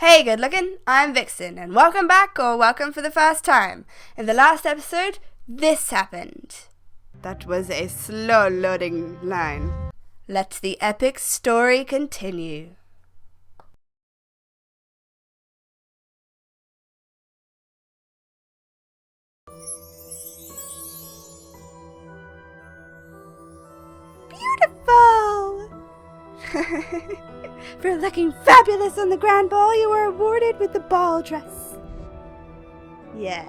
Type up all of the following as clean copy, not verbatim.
Hey good looking, I'm Vixen, and welcome back, or welcome for the first time. In the last episode, this happened. That was a slow loading line. Let the epic story continue. Beautiful! For looking fabulous on the grand ball, you were awarded with the ball dress. Yeah.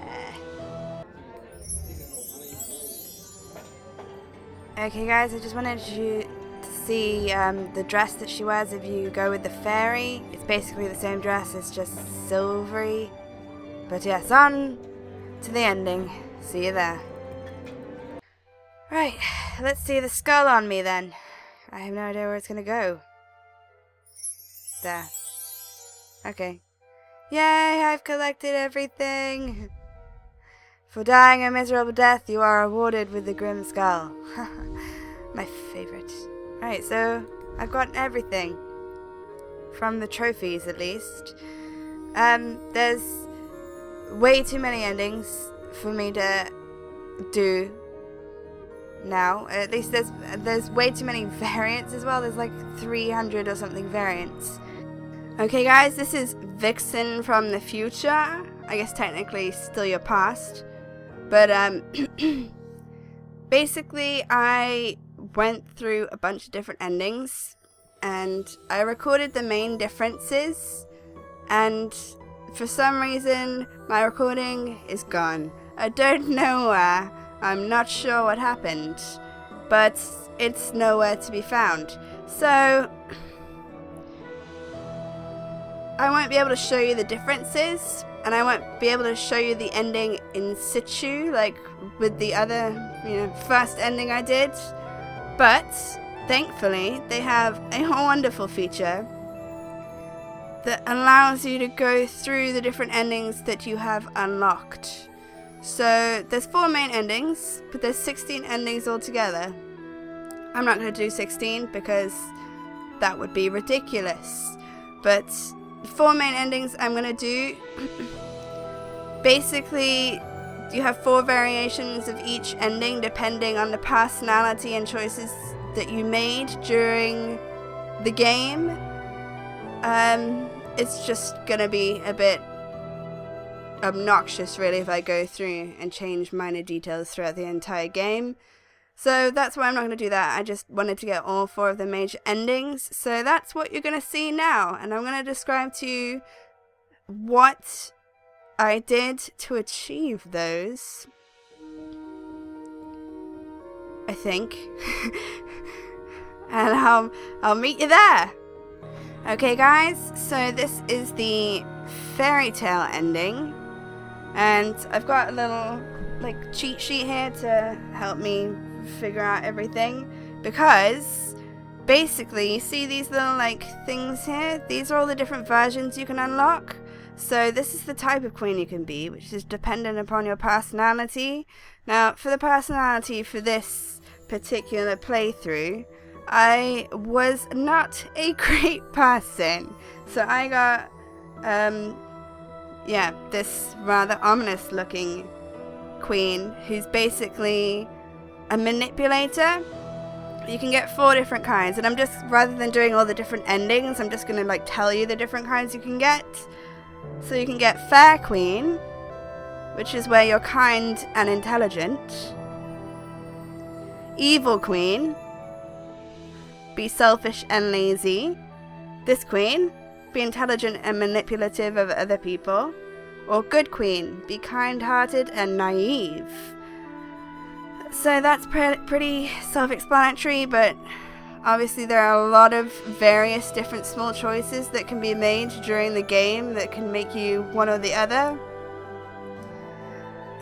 Okay guys, I just wanted you to see the dress that she wears if you go with the fairy. It's basically the same dress, it's just silvery. But yes, on to the ending. See you there. Right, let's see the skull on me then. I have no idea where it's gonna go. There. Okay. Yay, I've collected everything! For dying a miserable death, you are awarded with the Grim Skull. My favorite. Alright, so I've gotten everything. From the trophies, at least. There's way too many endings for me to do now. At least there's way too many variants as well. There's like 300 or something variants. Okay guys, this is Vixen from the future. I guess technically still your past. But basically I went through a bunch of different endings and I recorded the main differences, and for some reason my recording is gone. I don't know where. I'm not sure what happened, but it's nowhere to be found. So I won't be able to show you the differences, and I won't be able to show you the ending in situ, like with the other, first ending I did. But thankfully, they have a wonderful feature that allows you to go through the different endings that you have unlocked. So there's 4 main endings, but there's 16 endings altogether. I'm not going to do 16 because that would be ridiculous. But 4 main endings I'm going to do. Basically, you have 4 variations of each ending depending on the personality and choices that you made during the game. It's just going to be a bit obnoxious really if I go through and change minor details throughout the entire game. So that's why I'm not going to do that. I just wanted to get all 4 of the major endings. So that's what you're going to see now. And I'm going to describe to you what I did to achieve those. I think. And I'll meet you there. Okay guys, so this is the Fairytale ending. And I've got a little cheat sheet here to help me figure out everything, because basically you see these little things here, these are all the different versions you can unlock. So this is the type of queen you can be, which is dependent upon your personality. Now for the personality for this particular playthrough, I was not a great person, so I got this rather ominous looking queen who's basically a manipulator. You can get 4 different kinds, and I'm just, rather than doing all the different endings, I'm just gonna tell you the different kinds you can get. So you can get Fair Queen, which is where you're kind and intelligent. Evil Queen, be selfish and lazy. This queen, be intelligent and manipulative of other people. Or Good Queen, be kind-hearted and naive. So that's pretty self-explanatory, but obviously there are a lot of various different small choices that can be made during the game that can make you one or the other.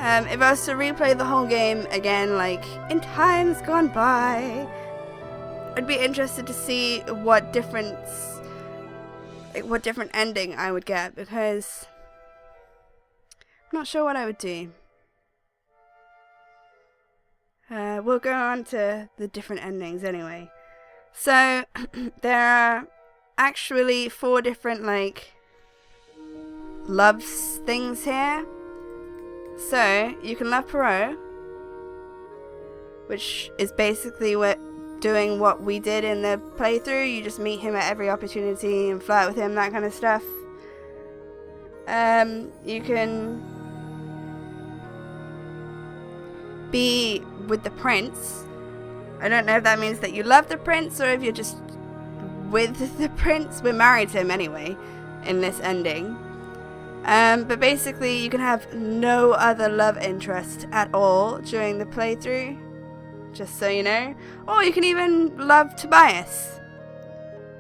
If I was to replay the whole game again, in times gone by, I'd be interested to see what different ending I would get, because I'm not sure what I would do. We'll go on to the different endings anyway. So there are actually 4 different loves things here. So, you can love Perot, which is basically doing what we did in the playthrough. You just meet him at every opportunity and flirt with him, that kind of stuff. You can be with the prince. I don't know if that means that you love the prince or if you're just with the prince. We're married to him anyway in this ending. But basically you can have no other love interest at all during the playthrough, just so you know. Or you can even love Tobias,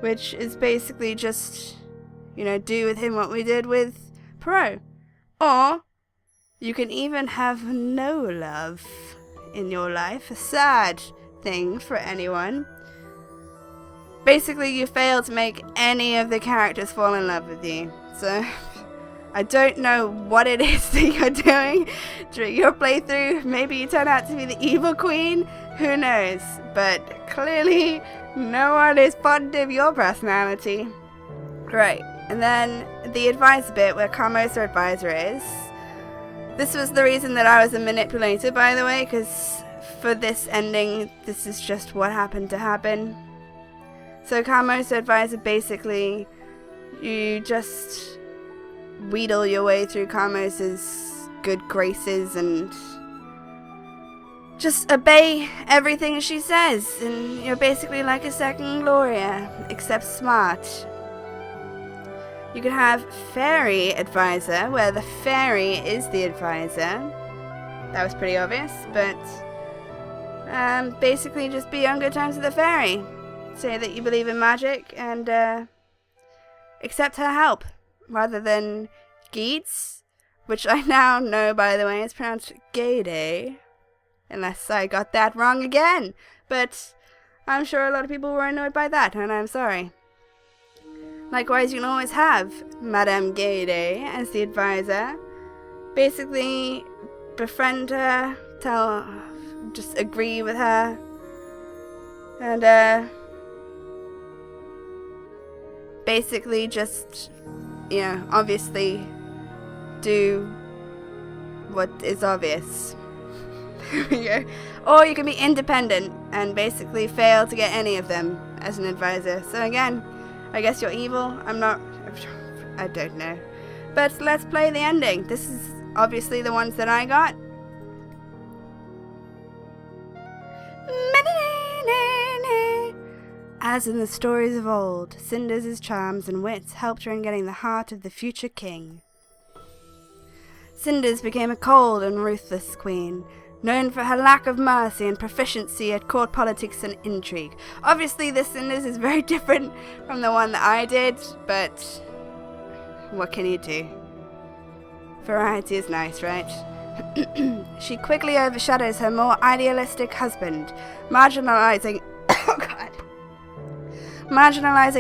which is basically just, you know, do with him what we did with Perot. Or you can even have no love in your life, a sad thing for anyone. Basically, you fail to make any of the characters fall in love with you. So, I don't know what it is that you're doing during your playthrough. Maybe you turn out to be the evil queen. Who knows? But clearly, no one is fond of your personality. Right, and then the advisor bit where Carmosa Advisor is. This was the reason that I was a manipulator, by the way, because for this ending, this is just what happened to happen. So Carmosa Advisor, basically, you just wheedle your way through Carmosa's good graces and just obey everything she says. And you're basically like a second Gloria, except smart. You can have Fairy Advisor, where the fairy is the advisor. That was pretty obvious, but basically just be on good terms with the fairy. Say that you believe in magic and accept her help, rather than Geets, which I now know, by the way, is pronounced Gayday, unless I got that wrong again. But I'm sure a lot of people were annoyed by that, and I'm sorry. Likewise, you can always have Madame Gayday as the advisor. Basically, befriend her, just agree with her, and basically just, you know, obviously do what is obvious. There we go. Or you can be independent and basically fail to get any of them as an advisor. So again, I guess you're evil. I don't know. But let's play the ending. This is obviously the ones that I got. As in the stories of old, Cinders' charms and wits helped her in getting the heart of the future king. Cinders became a cold and ruthless queen, known for her lack of mercy and proficiency at court politics and intrigue. Obviously, this Cinders is very different from the one that I did, but what can you do? Variety is nice, right? She quickly overshadows her more idealistic husband, marginalizing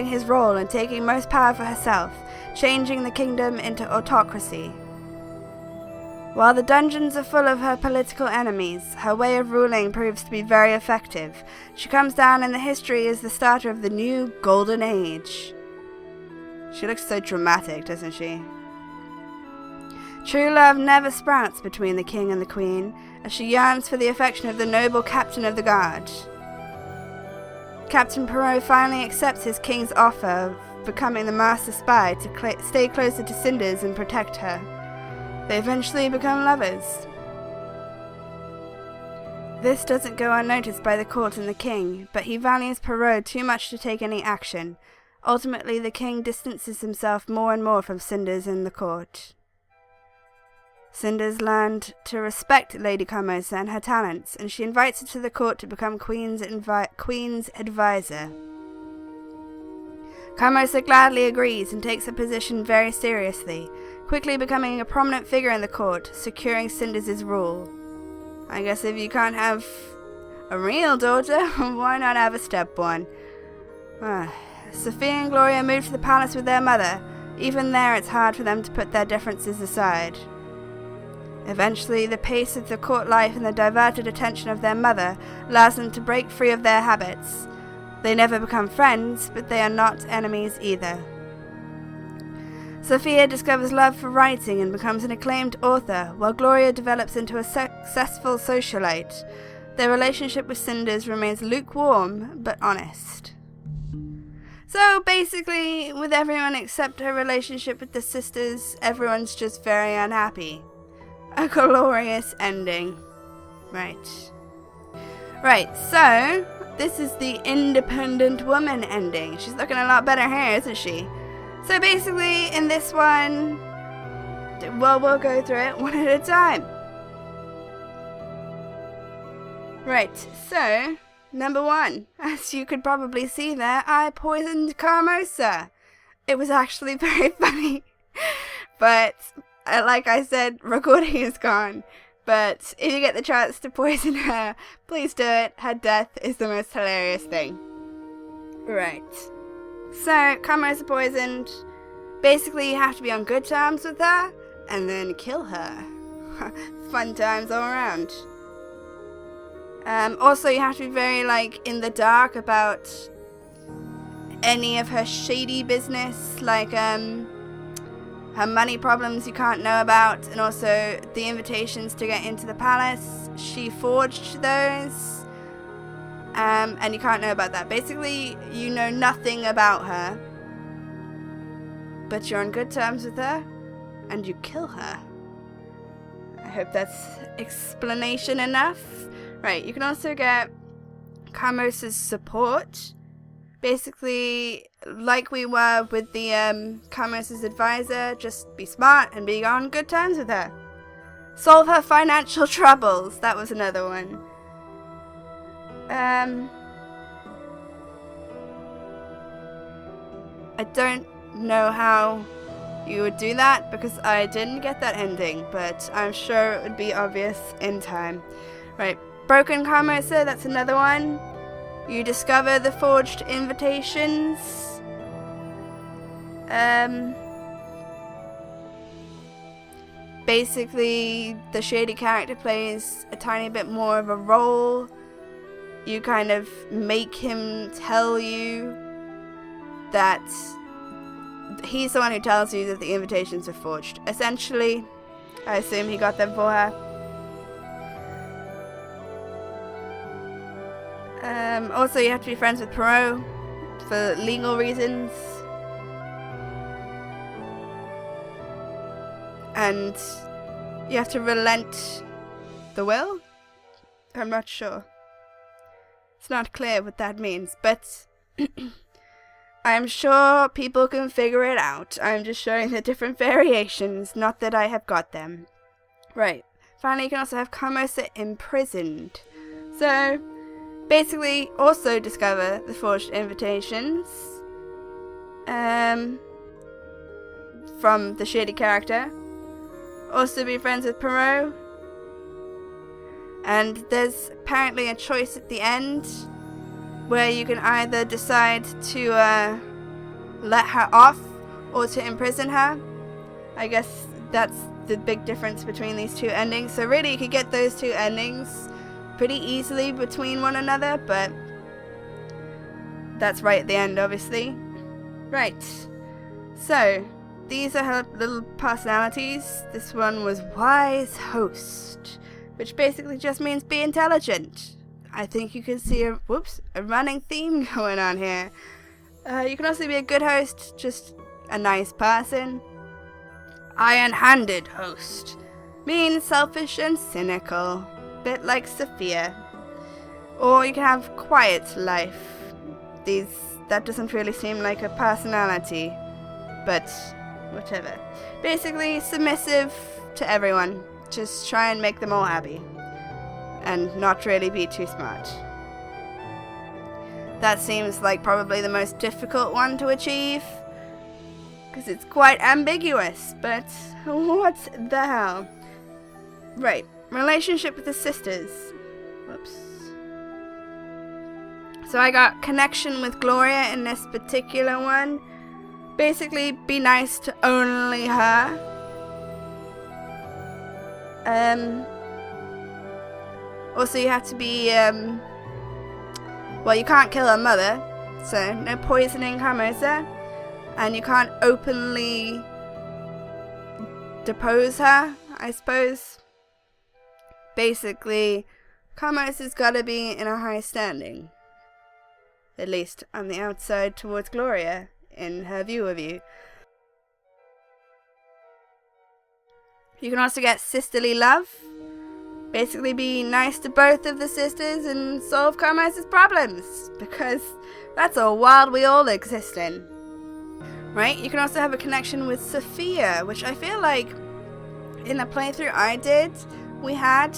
his role and taking most power for herself, changing the kingdom into autocracy. While the dungeons are full of her political enemies, her way of ruling proves to be very effective. She comes down in the history as the starter of the new Golden Age. She looks so dramatic, doesn't she? True love never sprouts between the king and the queen, as she yearns for the affection of the noble captain of the guard. Captain Perot finally accepts his king's offer of becoming the master spy to stay closer to Cinders and protect her. They eventually become lovers. This doesn't go unnoticed by the court and the king, but he values Perot too much to take any action. Ultimately, the king distances himself more and more from Cinders and the court. Cinders learned to respect Lady Carmosa and her talents, and she invites her to the court to become Queen's advisor. Carmosa gladly agrees and takes her position very seriously, quickly becoming a prominent figure in the court, securing Cinders' rule. I guess if you can't have a real daughter, why not have a stepborn? Sophia and Gloria moved to the palace with their mother. Even there, it's hard for them to put their differences aside. Eventually, the pace of the court life and the diverted attention of their mother allows them to break free of their habits. They never become friends, but they are not enemies either. Sophia discovers love for writing and becomes an acclaimed author, while Gloria develops into a successful socialite. Their relationship with Cinders remains lukewarm, but honest. So basically, with everyone except her relationship with the sisters, everyone's just very unhappy. A glorious ending. Right. Right, so this is the independent woman ending. She's looking a lot better here, isn't she? So basically, in this one, well, we'll go through it one at a time. Right, so, number 1. As you could probably see there, I poisoned Carmosa. It was actually very funny. But, like I said, recording is gone. But if you get the chance to poison her, please do it. Her death is the most hilarious thing. Right. So, Carmosa poisoned. Basically, you have to be on good terms with her, and then kill her. Fun times all around. Also, you have to be very, in the dark about any of her shady business, like, her money problems you can't know about, and also the invitations to get into the palace. She forged those. And you can't know about that. Basically, you know nothing about her, but you're on good terms with her, and you kill her. I hope that's explanation enough. Right, you can also get Carmosa's support. Basically, like we were with the Carmosa's advisor, just be smart and be on good terms with her. Solve her financial troubles. That was another one. I don't know how you would do that because I didn't get that ending, but I'm sure it would be obvious in time. Right, Broken Carmosa, that's another one. You discover the forged invitations. Basically, the shady character plays a tiny bit more of a role. You kind of make him tell you that he's the one who tells you that the invitations are forged. Essentially, I assume he got them for her. Also, you have to be friends with Perot for legal reasons. And you have to relent the will? I'm not sure. It's not clear what that means, but I'm sure people can figure it out. I'm just showing the different variations, not that I have got them. Right. Finally, you can also have Carmosa imprisoned. So, basically, also discover the forged invitations from the shady character. Also be friends with Perot. And there's apparently a choice at the end where you can either decide to let her off or to imprison her. I guess that's the big difference between these two endings. So really you could get those two endings pretty easily between one another, but that's right at the end, obviously. Right. So, these are her little personalities. This one was Wise Host, which basically just means be intelligent. I think you can see a running theme going on here. You can also be a good host, just a nice person. Iron-handed host, mean, selfish, and cynical. Bit like Sophia. Or you can have quiet life. That doesn't really seem like a personality, but whatever. Basically, submissive to everyone. Just try and make them all happy. And not really be too smart. That seems like probably the most difficult one to achieve, because it's quite ambiguous, but what the hell? Right, relationship with the sisters. Whoops. So I got connection with Gloria in this particular one. Basically, be nice to only her. Also, you have to be, well, you can't kill her mother, so no poisoning Carmosa, and you can't openly depose her, I suppose. Basically, Carmos has got to be in a high standing. At least on the outside towards Gloria, in her view of you. You can also get sisterly love. Basically be nice to both of the sisters and solve Carmos's problems. Because that's a world we all exist in. Right? You can also have a connection with Sophia, which I feel like in the playthrough I did, we had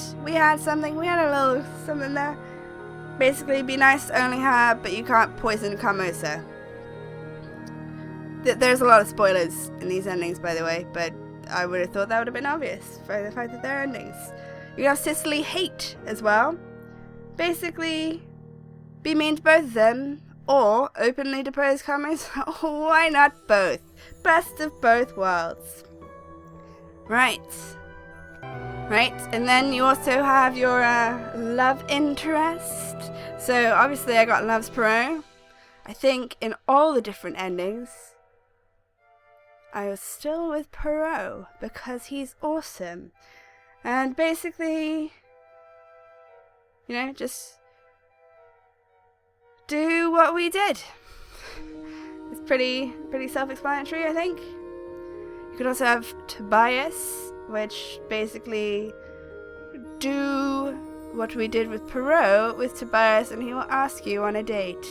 something, we had a little something there. Basically, be nice to only her, but you can't poison Carmosa. There's a lot of spoilers in these endings, by the way, but I would have thought that would have been obvious for the fact that they're endings. You have sisterly hate as well. Basically, be mean to both of them, or openly depose Carmosa. Why not both? Best of both worlds. Right. Right, and then you also have your love interest. So obviously I got Love's Perot. I think in all the different endings, I was still with Perot because he's awesome. And basically, you know, just do what we did. It's pretty self-explanatory, I think. You could also have Tobias, which basically do what we did with Perot with Tobias, and he will ask you on a date.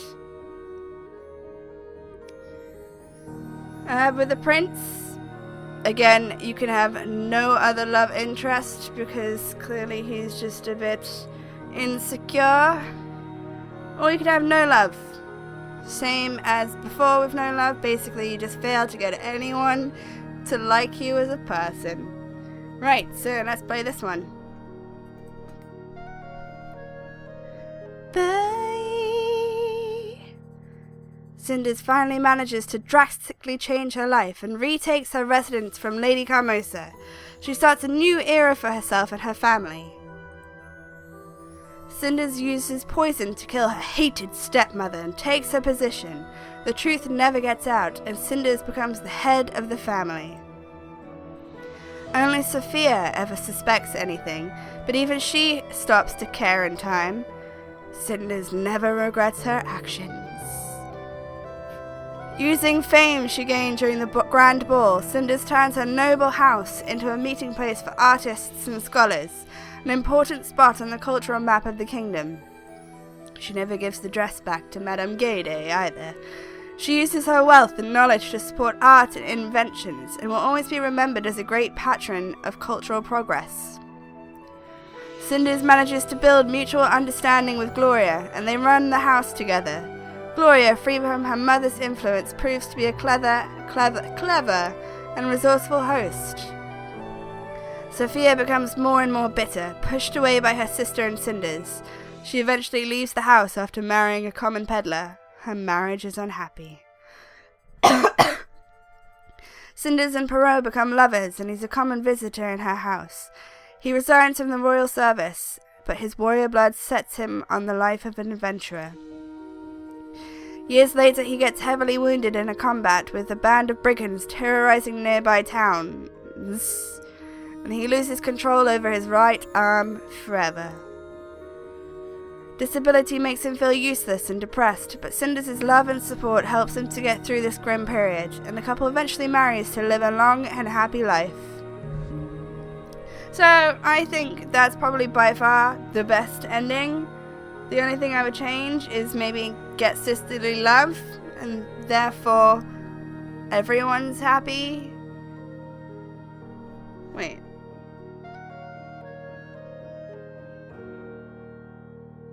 With the prince, again, you can have no other love interest because clearly he's just a bit insecure. Or you could have no love. Same as before with no love. Basically, you just fail to get anyone to like you as a person. Right, so let's play this one. Bye. Cinders finally manages to drastically change her life and retakes her residence from Lady Carmosa. She starts a new era for herself and her family. Cinders uses poison to kill her hated stepmother and takes her position. The truth never gets out, and Cinders becomes the head of the family. Only Sophia ever suspects anything, but even she stops to care in time. Cinders never regrets her actions. Using fame she gained during the Grand Ball, Cinders turns her noble house into a meeting place for artists and scholars, an important spot on the cultural map of the kingdom. She never gives the dress back to Madame Gayday either. She uses her wealth and knowledge to support art and inventions, and will always be remembered as a great patron of cultural progress. Cinders manages to build mutual understanding with Gloria, and they run the house together. Gloria, free from her mother's influence, proves to be a clever and resourceful host. Sophia becomes more and more bitter, pushed away by her sister and Cinders. She eventually leaves the house after marrying a common peddler. Her marriage is unhappy. Cinders and Perot become lovers, and he's a common visitor in her house. He resigns from the royal service, but his warrior blood sets him on the life of an adventurer. Years later, he gets heavily wounded in a combat with a band of brigands terrorizing nearby towns, and he loses control over his right arm forever. Disability makes him feel useless and depressed, but Cinders' love and support helps him to get through this grim period, and the couple eventually marries to live a long and happy life. So, I think that's probably by far the best ending. The only thing I would change is maybe get sisterly love, and therefore everyone's happy. Wait.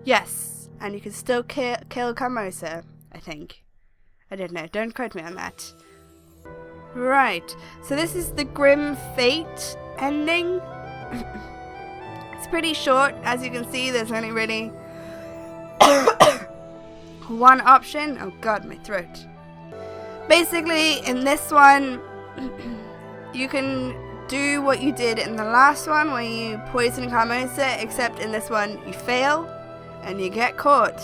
Yes, and you can still kill Carmosa, I think. I don't know, don't quote me on that. Right, so this is the Grim Fate ending. It's pretty short, as you can see, there's only really one option. Oh god, my throat. Basically, in this one, you can do what you did in the last one where you poison Carmosa, except in this one you fail and you get caught.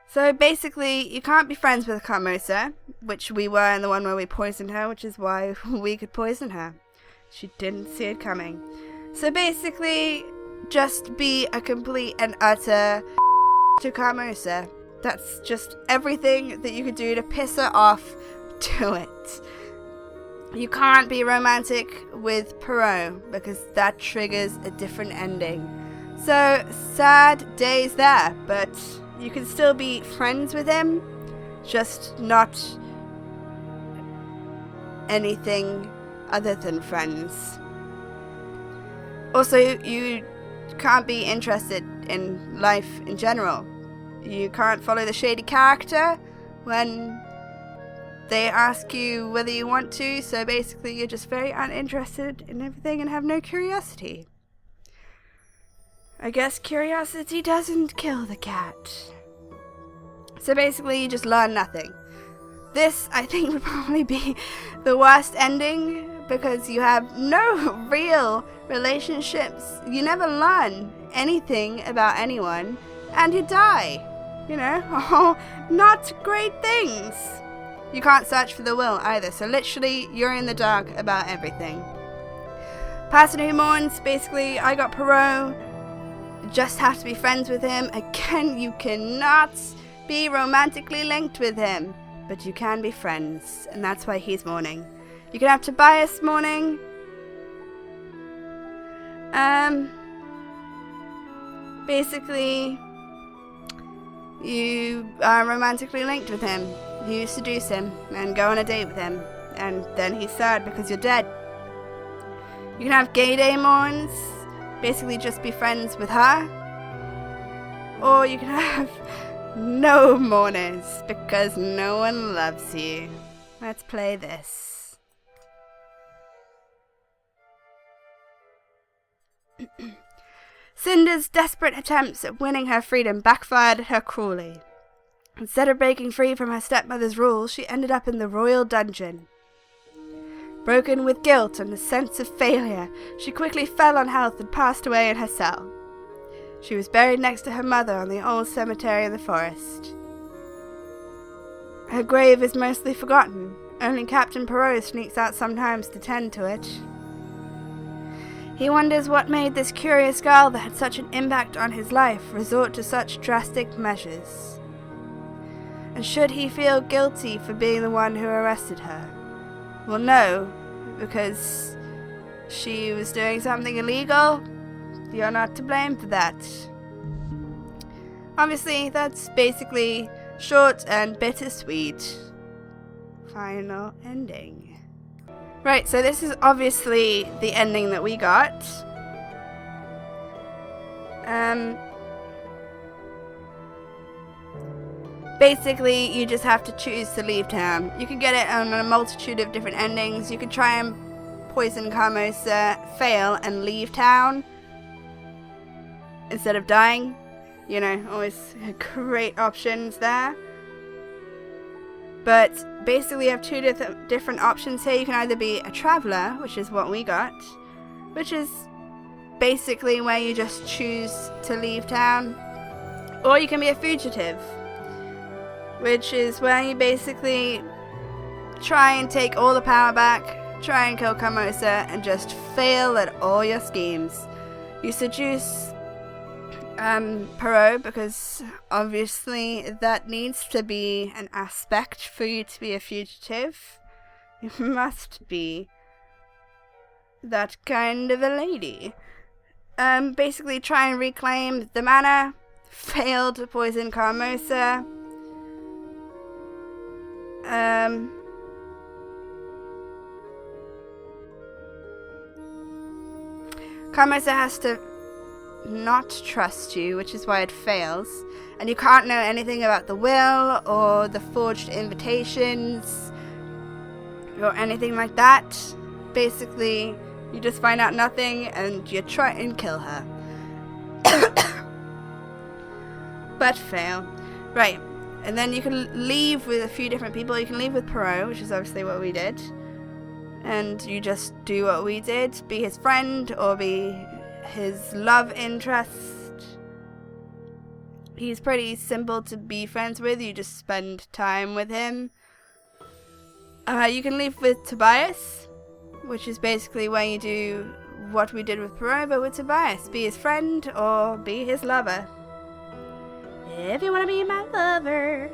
So basically, you can't be friends with Carmosa, which we were in the one where we poisoned her, which is why we could poison her. She didn't see it coming. So basically, just be a complete and utter to Carmosa. That's just everything that you could do to piss her off. Do it. You can't be romantic with Perot because that triggers a different ending. So, sad days there, but you can still be friends with him, just not anything other than friends. Also, you can't be interested in life in general. You can't follow the shady character when they ask you whether you want to, so basically you're just very uninterested in everything and have no curiosity. I guess curiosity doesn't kill the cat. So basically you just learn nothing. This, I think, would probably be the worst ending because you have no real relationships. You never learn anything about anyone and you die. You know, not great things. You can't search for the will either, so literally you're in the dark about everything. Person who mourns, basically, I got Perot. Just have to be friends with him. Again, you cannot be romantically linked with him, but you can be friends, and that's why he's mourning. You can have Tobias mourning. Basically, you are romantically linked with him. You seduce him and go on a date with him, and then he's sad because you're dead. You can have Gay Day mourns. Basically just be friends with her. Or you can have no mourners because no one loves you. Let's play this. Cinders' desperate attempts at winning her freedom backfired at her cruelly. Instead of breaking free from her stepmother's rule, she ended up in the royal dungeon. Broken with guilt and a sense of failure, she quickly fell on health and passed away in her cell. She was buried next to her mother on the old cemetery in the forest. Her grave is mostly forgotten. Only Captain Perot sneaks out sometimes to tend to it. He wonders what made this curious girl that had such an impact on his life resort to such drastic measures. And should he feel guilty for being the one who arrested her? Well, no, because she was doing something illegal. You're not to blame for that. Obviously, that's basically short and bittersweet. Final ending. Right, so this is obviously the ending that we got. Basically, you just have to choose to leave town. You can get it on a multitude of different endings. You can try and poison Carmosa, fail, and leave town instead of dying. You know, always great options there. But basically, you have two different options here. You can either be a traveler, which is what we got, which is basically where you just choose to leave town, or you can be a fugitive, which is where you basically try and take all the power back, try and kill Carmosa, and just fail at all your schemes. You seduce Perot, because obviously that needs to be an aspect for you to be a fugitive. You must be that kind of a lady. Basically try and reclaim the manor, fail to poison Carmosa. Carmosa has to not trust you, which is why it fails, and you can't know anything about the will or the forged invitations or anything like that. Basically, you just find out nothing and you try and kill her. But fail. Right. And then you can leave with a few different people. You can leave with Perot, which is obviously what we did. And you just do what we did. Be his friend or be his love interest. He's pretty simple to be friends with. You just spend time with him. You can leave with Tobias, which is basically where you do what we did with Perot, but with Tobias. Be his friend or be his lover. If you want to be my lover,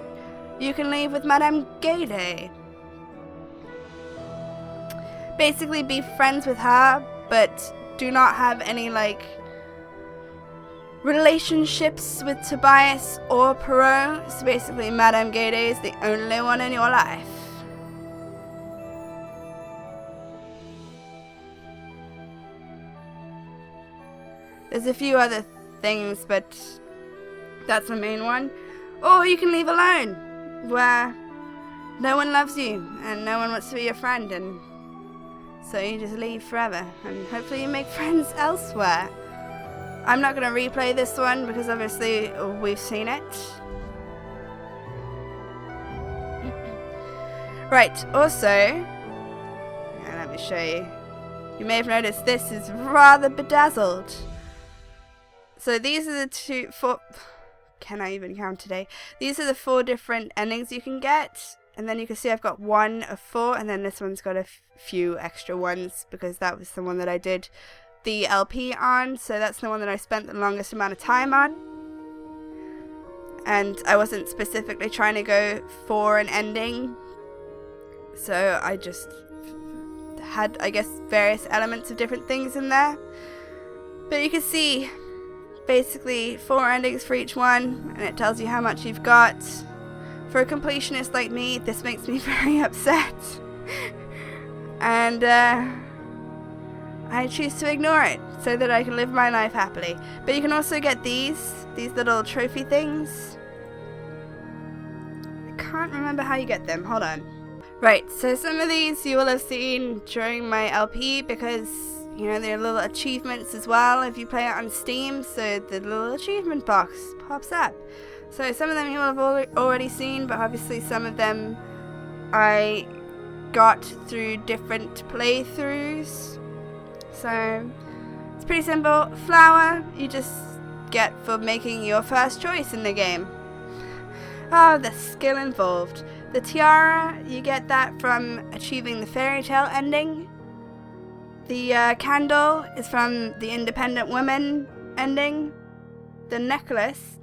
you can leave with Madame Gayday. Basically be friends with her, but do not have any, like, relationships with Tobias or Perot. So basically Madame Gayday is the only one in your life. There's a few other things, but that's the main one. Or you can leave alone, where no one loves you and no one wants to be your friend, and so you just leave forever and hopefully you make friends elsewhere. I'm not going to replay this one because obviously we've seen it. Right, also, let me show you. You may have noticed this is rather bedazzled. So these are the four, can I even count today? These are the 4 different endings you can get. And then you can see I've got 1 of 4, and then this one's got a few extra ones because that was the one that I did the LP on. So that's the one that I spent the longest amount of time on. And I wasn't specifically trying to go for an ending. So I just had, I guess, various elements of different things in there. But you can see basically 4 endings for each one, and it tells you how much you've got. For a completionist like me, this makes me very upset. And I choose to ignore it so that I can live my life happily. But you can also get these little trophy things. I can't remember how you get them. Hold on. Right, so some of these you will have seen during my LP because, you know, there are little achievements as well if you play it on Steam, so the little achievement box pops up. So some of them you will have already seen, but obviously some of them I got through different playthroughs. So it's pretty simple. Flower you just get for making your first choice in the game. Oh, the skill involved. The tiara, you get that from achieving the Fairytale ending. The candle is from the Independent Woman ending. The necklace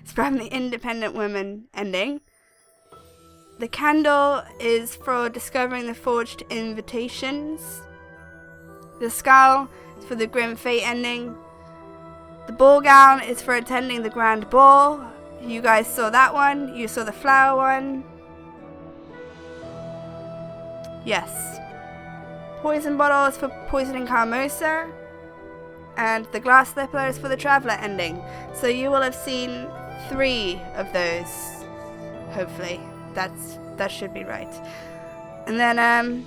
is from the Independent Woman ending. The candle is for discovering the forged invitations. The skull is for the Grim Fate ending. The ball gown is for attending the grand ball. You guys saw that one. You saw the flower one. Yes. Poison bottle is for poisoning Carmosa. And the glass slipper is for the traveller ending. So you will have seen 3 of those. Hopefully. That should be right. And then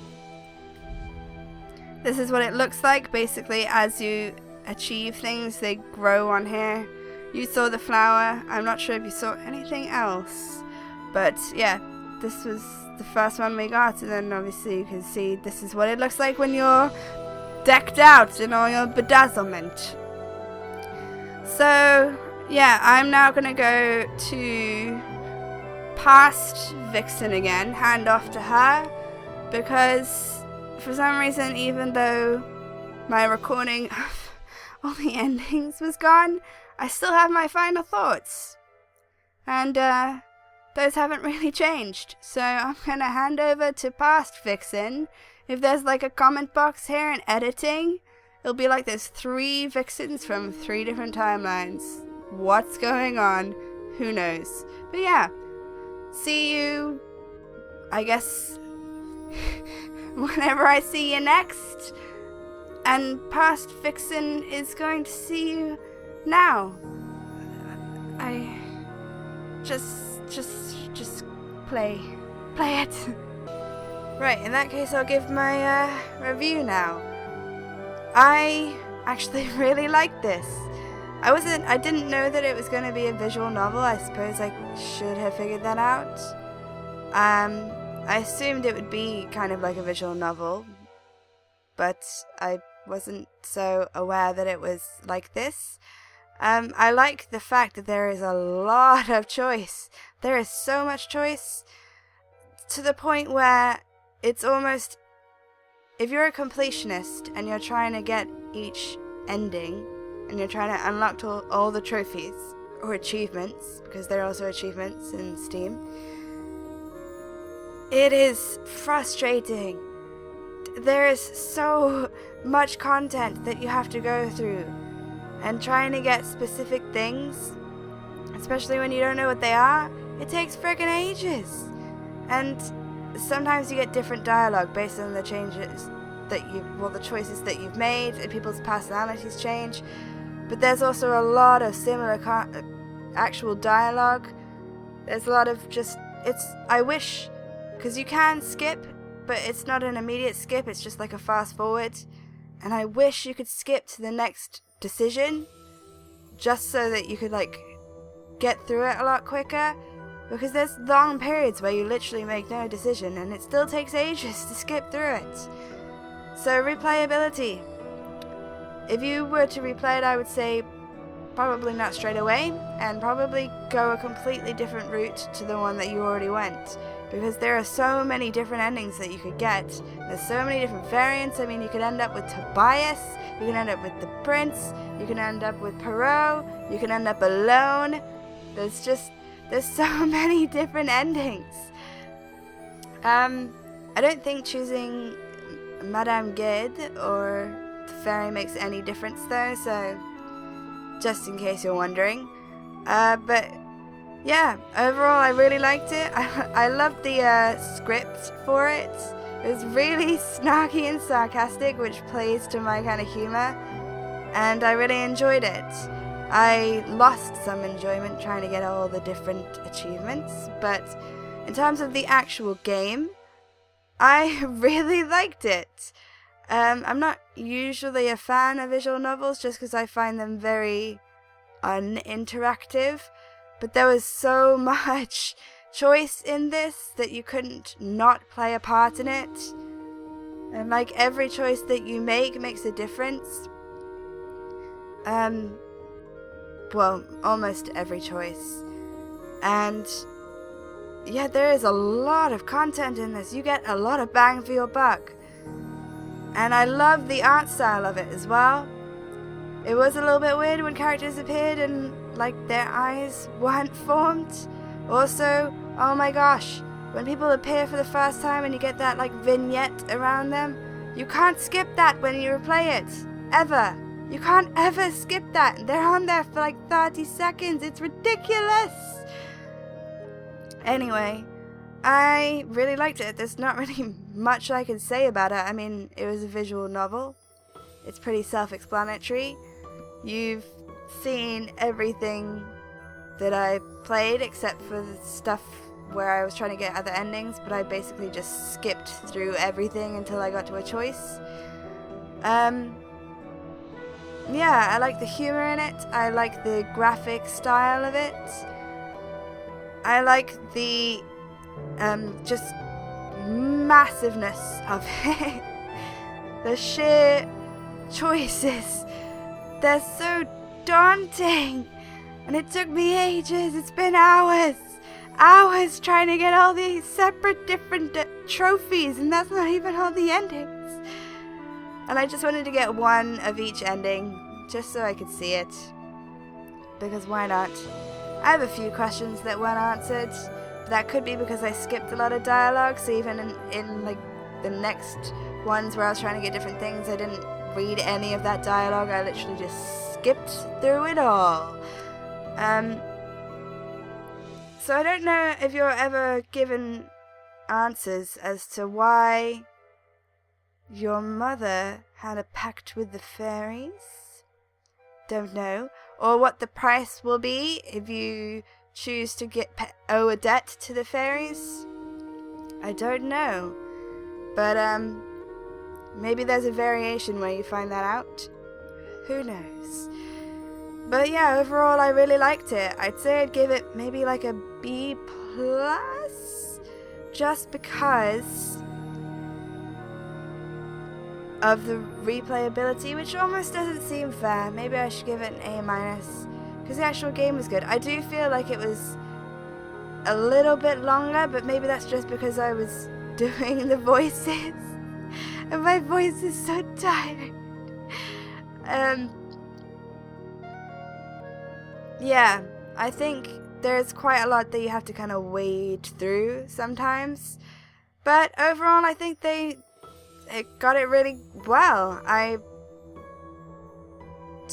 this is what it looks like. Basically, as you achieve things, they grow on here. You saw the flower. I'm not sure if you saw anything else. But yeah, this was the first one we got. And then obviously you can see this is what it looks like when you're decked out in all your bedazzlement. So yeah, I'm now going to go to past Vixen again, hand off to her, because for some reason, even though my recording of all the endings was gone, I still have my final thoughts, and those haven't really changed. So I'm going to hand over to past Vixen. If there's like a comment box here in editing, it'll be like there's 3 Vixens from 3 different timelines. What's going on? Who knows? But yeah, see you, I guess, whenever I see you next. And past Vixen is going to see you now. I just play it. Right, in that case I'll give my review now. I actually really liked this. I didn't know that it was going to be a visual novel. I suppose I should have figured that out. I assumed it would be kind of like a visual novel, but I wasn't so aware that it was like this. I like the fact that there is a lot of choice. There is so much choice to the point where it's almost if you're a completionist and you're trying to get each ending, and you're trying to unlock all the trophies, or achievements, because there are also achievements in Steam, it is frustrating. There is so much content that you have to go through, and trying to get specific things, especially when you don't know what they are, it takes frickin' ages. And sometimes you get different dialogue based on the changes the choices that you've made, and people's personalities change. But there's also a lot of similar actual dialogue. There's a lot of I wish, because you can skip, but it's not an immediate skip, it's just like a fast forward. And I wish you could skip to the next decision, just so that you could get through it a lot quicker. Because there's long periods where you literally make no decision, and it still takes ages to skip through it. So replayability. If you were to replay it, I would say probably not straight away, and probably go a completely different route to the one that you already went. Because there are so many different endings that you could get. There's so many different variants. I mean, you could end up with Tobias, you can end up with the Prince, you can end up with Perot, you can end up alone. There's so many different endings. I don't think choosing Madame Guide or the fairy makes any difference though, so just in case you're wondering. But yeah, overall I really liked it. I loved the script for it. It was really snarky and sarcastic, which plays to my kind of humor, and I really enjoyed it. I lost some enjoyment trying to get all the different achievements, but in terms of the actual game, I really liked it. I'm not usually a fan of visual novels just because I find them very uninteractive, but there was so much choice in this that you couldn't not play a part in it. And every choice that you make makes a difference. Well, almost every choice. And yeah, there is a lot of content in this. You get a lot of bang for your buck. And I love the art style of it as well. It was a little bit weird when characters appeared and their eyes weren't formed. Also, oh my gosh, when people appear for the first time and you get that vignette around them, you can't skip that when you replay it. Ever. You can't ever skip that. They're on there for 30 seconds. It's ridiculous. Anyway, I really liked it. There's not really much I can say about it. I mean, it was a visual novel. It's pretty self-explanatory. You've seen everything that I played except for the stuff where I was trying to get other endings, but I basically just skipped through everything until I got to a choice. Yeah, I like the humor in it. I like the graphic style of it. I like the just massiveness of it. The sheer choices. They're so daunting. And it took me ages. It's been hours. Hours trying to get all these separate different trophies, and that's not even all the endings. And I just wanted to get one of each ending, just so I could see it. Because why not? I have a few questions that weren't answered. That could be because I skipped a lot of dialogue, so even in the next ones where I was trying to get different things, I didn't read any of that dialogue. I literally just skipped through it all. So I don't know if you're ever given answers as to why your mother had a pact with the fairies. Don't know. Or what the price will be if you choose to owe a debt to the fairies. I don't know. But maybe there's a variation where you find that out. Who knows? But yeah, overall I really liked it. I'd say I'd give it maybe a B+, just because of the replayability, which almost doesn't seem fair. Maybe I should give it an A-, because the actual game was good. I do feel like it was a little bit longer, but maybe that's just because I was doing the voices. And my voice is so tired. Yeah, I think there's quite a lot that you have to kind of wade through sometimes. But overall, I think they got it really well. I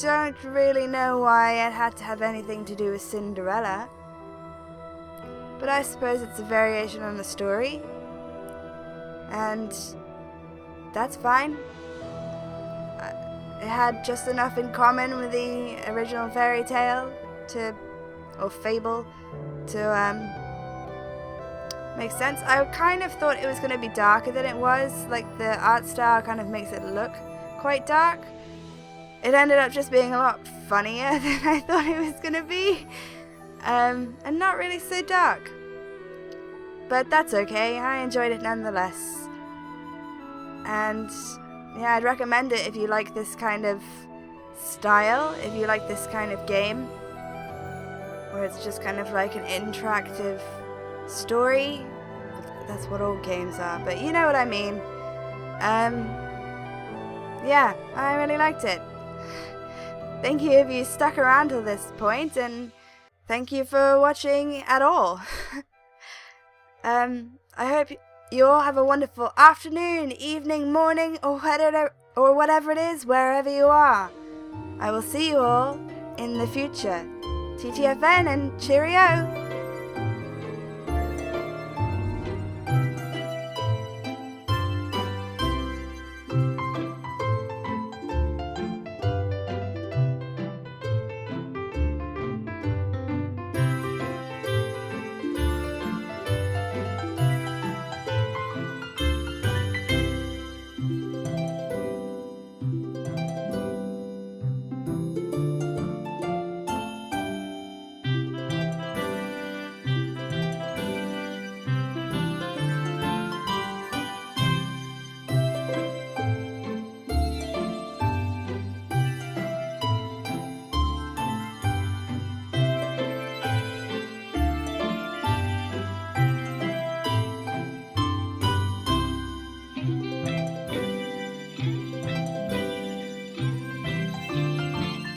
don't really know why it had to have anything to do with Cinderella. But I suppose it's a variation on the story. And that's fine. It had just enough in common with the original fairy tale or fable to make sense. I kind of thought it was going to be darker than it was. Like, the art style kind of makes it look quite dark. It ended up just being a lot funnier than I thought it was going to be. And not really so dark. But that's okay, I enjoyed it nonetheless. And yeah, I'd recommend it if you like this kind of style, if you like this kind of game, where it's just kind of like an interactive story. That's what all games are, but you know what I mean. Yeah, I really liked it. Thank you if you stuck around to this point, and thank you for watching at all. I hope you all have a wonderful afternoon, evening, morning, or whatever it is, wherever you are. I will see you all in the future. TTFN and cheerio!